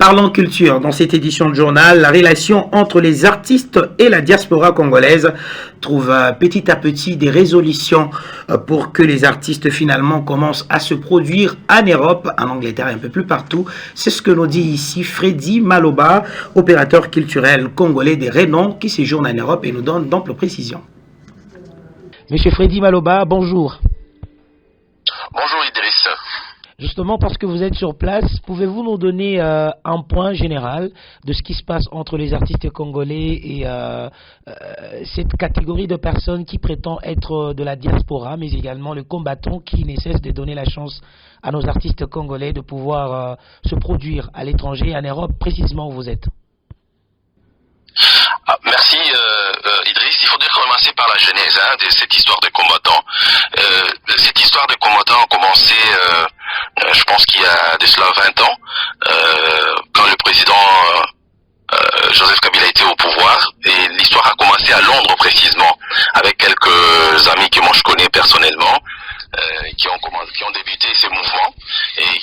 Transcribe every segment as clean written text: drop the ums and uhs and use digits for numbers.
Parlons culture. Dans cette édition de journal, la relation entre les artistes et la diaspora congolaise trouve petit à petit des résolutions pour que les artistes finalement commencent à se produire en Europe, en Angleterre et un peu plus partout. C'est ce que nous dit ici Freddy Maloba, opérateur culturel congolais des renom qui séjourne en Europe et nous donne d'amples précisions. Monsieur Freddy Maloba, bonjour. Bonjour Idriss. Justement, parce que vous êtes sur place, pouvez-vous nous donner un point général de ce qui se passe entre les artistes congolais et cette catégorie de personnes qui prétend être de la diaspora, mais également le combattant qui ne cesse de donner la chance à nos artistes congolais de pouvoir se produire à l'étranger, en Europe, précisément où vous êtes? Merci Idriss. Il faudrait commencer par la genèse de cette histoire de combattants. Cette histoire de combattants a commencé, je pense qu'il y a de cela 20 ans, quand le président Joseph Kabila était au pouvoir. Et l'histoire a commencé à Londres précisément, avec quelques amis que moi je connais personnellement, qui ont débuté ces mouvements. Et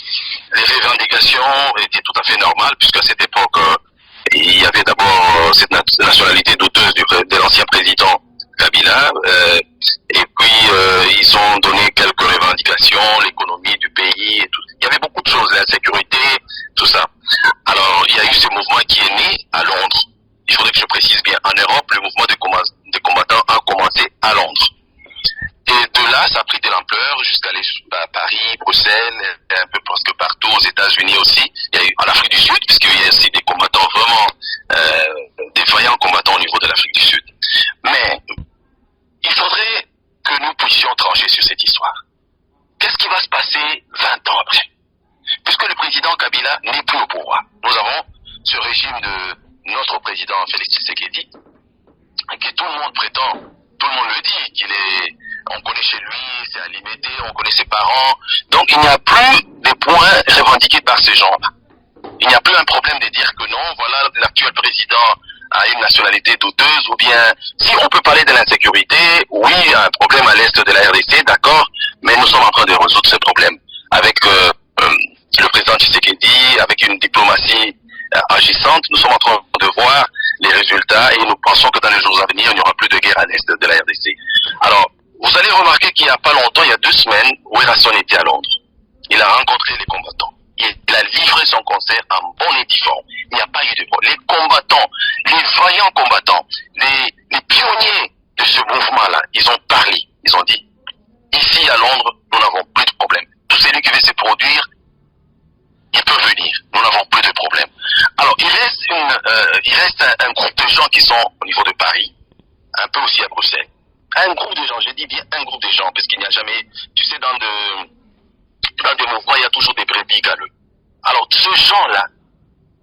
les revendications étaient tout à fait normales, puisque à cette époque, il y avait d'abord cette nationalité douteuse de l'ancien président Kabila, et puis ils ont donné quelques revendications, l'économie du pays, et tout. Il y avait beaucoup de choses, l'insécurité, tout ça. Alors il y a eu ce mouvement qui est né à Londres. Il faudrait que je précise bien, en Europe, le mouvement des combattants a commencé à Londres. Et de là, ça a pris de l'ampleur jusqu'à Paris, Bruxelles, un peu presque partout, aux États-Unis aussi. Il y a eu en Afrique du Sud, puisqu'il y a aussi des combattants vraiment, des vaillants combattants au niveau de l'Afrique du Sud. Mais il faudrait que nous puissions trancher sur cette histoire. Qu'est-ce qui va se passer 20 ans après? Puisque le président Kabila n'est plus au pouvoir. Nous avons ce régime de notre président Félix Tshisekedi, que tout le monde prétend, tout le monde le dit, qu'il est, on connaît chez lui, c'est à Limité, on connaît ses parents. Donc il n'y a plus de points revendiqués par ces gens-là. Il n'y a plus un problème de dire que non, voilà, l'actuel président a une nationalité douteuse, ou bien, si on peut parler de l'insécurité, oui, il y a un problème à l'est de la RDC, d'accord, mais nous sommes en train de résoudre ce problème avec le président Tshisekedi, avec une diplomatie agissante. Nous sommes en train de voir les résultats et nous pensons que dans les jours à venir, il n'y aura plus de guerre à l'est de la RDC. Alors, vous allez remarquer qu'il n'y a pas longtemps, il y a 2 semaines, Werrason était à Londres. Il a rencontré les combattants. Il a livré son concert en bon et due forme. Il n'y a pas eu de problème. Les combattants, les vaillants combattants, les pionniers de ce mouvement-là, ils ont parlé. Ils ont dit, ici à Londres, nous n'avons plus de problème. Tout celui qui veut se produire, il peut venir. Nous n'avons plus de problème. Alors, il reste un groupe de gens qui sont au niveau de Paris, un peu aussi à Bruxelles. Un groupe de gens, je dis bien un groupe de gens, parce qu'il n'y a jamais, tu sais, dans des mouvements, il y a toujours des brebis galeux. Alors, ces gens-là,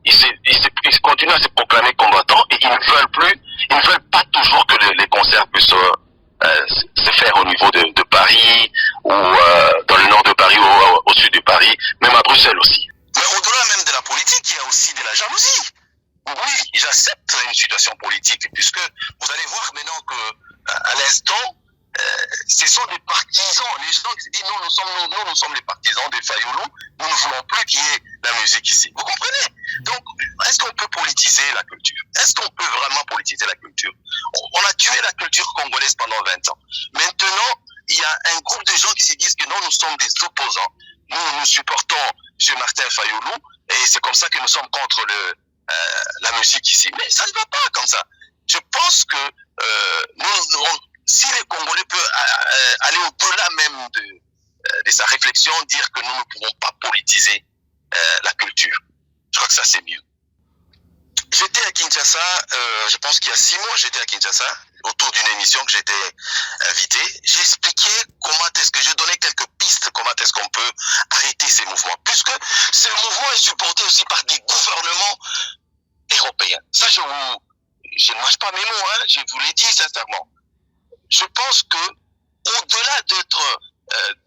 ils continuent à se proclamer combattants et ils ne veulent pas toujours que les concerts puissent se faire au niveau de Paris, ou dans le nord de Paris, ou au sud de Paris, même à Bruxelles aussi. Mais au-delà même de la politique, il y a aussi de la jalousie. Oui, ils acceptent une situation politique, puisque vous allez voir maintenant que, à l'instant, ce sont des partisans. Les gens qui se disent non, nous sommes les partisans des Fayoulou, nous ne voulons plus qu'il y ait la musique ici. Vous comprenez? Donc, est-ce qu'on peut politiser la culture? Est-ce qu'on peut vraiment politiser la culture? On a tué la culture congolaise pendant 20 ans. Maintenant, il y a un groupe de gens qui se disent que non, nous sommes des opposants. Nous supportons M. Martin Fayoulou, et c'est comme ça que nous sommes contre la musique ici. Mais ça ne va pas comme ça. Je pense que si les Congolais peuvent aller au-delà même de sa réflexion, dire que nous ne pouvons pas politiser la culture, je crois que ça c'est mieux. J'étais à Kinshasa, je pense qu'il y a 6 mois, j'étais à Kinshasa, autour d'une émission que j'étais invité. J'ai expliqué comment est-ce que j'ai donné quelques pistes, comment est-ce qu'on peut arrêter ces mouvements. Puisque ce mouvement est supporté aussi par des gouvernements européens. Ça, je ne mâche pas mes mots, je vous l'ai dit sincèrement. Je pense que, au-delà d'être,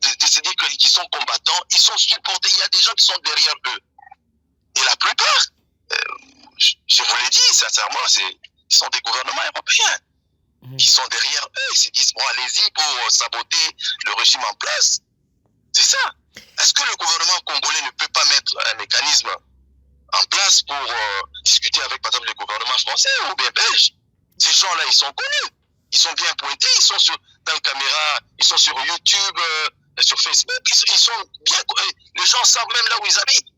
de se dire qu'ils sont combattants, ils sont supportés. Il y a des gens qui sont derrière eux. Et la plupart, je vous l'ai dit sincèrement, ce sont des gouvernements européens qui sont derrière eux. Ils se disent, bon, allez-y pour saboter le régime en place. C'est ça. Est-ce que le gouvernement congolais ne peut pas mettre un mécanisme en place pour discuter avec, par exemple, le gouvernement français ou bien belge. Ces gens-là, ils sont connus. Ils sont bien pointés, ils sont dans les caméras, ils sont sur YouTube, sur Facebook, ils sont bien connus. Les gens savent même là où ils habitent.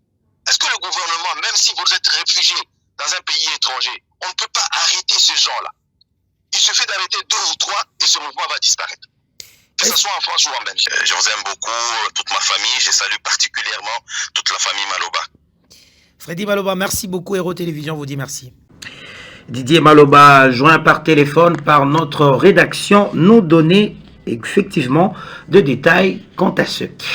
Est-ce que le gouvernement, même si vous êtes réfugié dans un pays étranger, on ne peut pas arrêter ces gens-là? Il suffit d'arrêter 2 ou 3 et ce mouvement va disparaître. Que ce soit en France ou en Belgique. Je vous aime beaucoup, toute ma famille. Je salue particulièrement toute la famille Maloba. Freddy Maloba, merci beaucoup. Héros Télévision vous dit merci. Didier Maloba, joint par téléphone par notre rédaction, nous donnait effectivement de détails quant à ce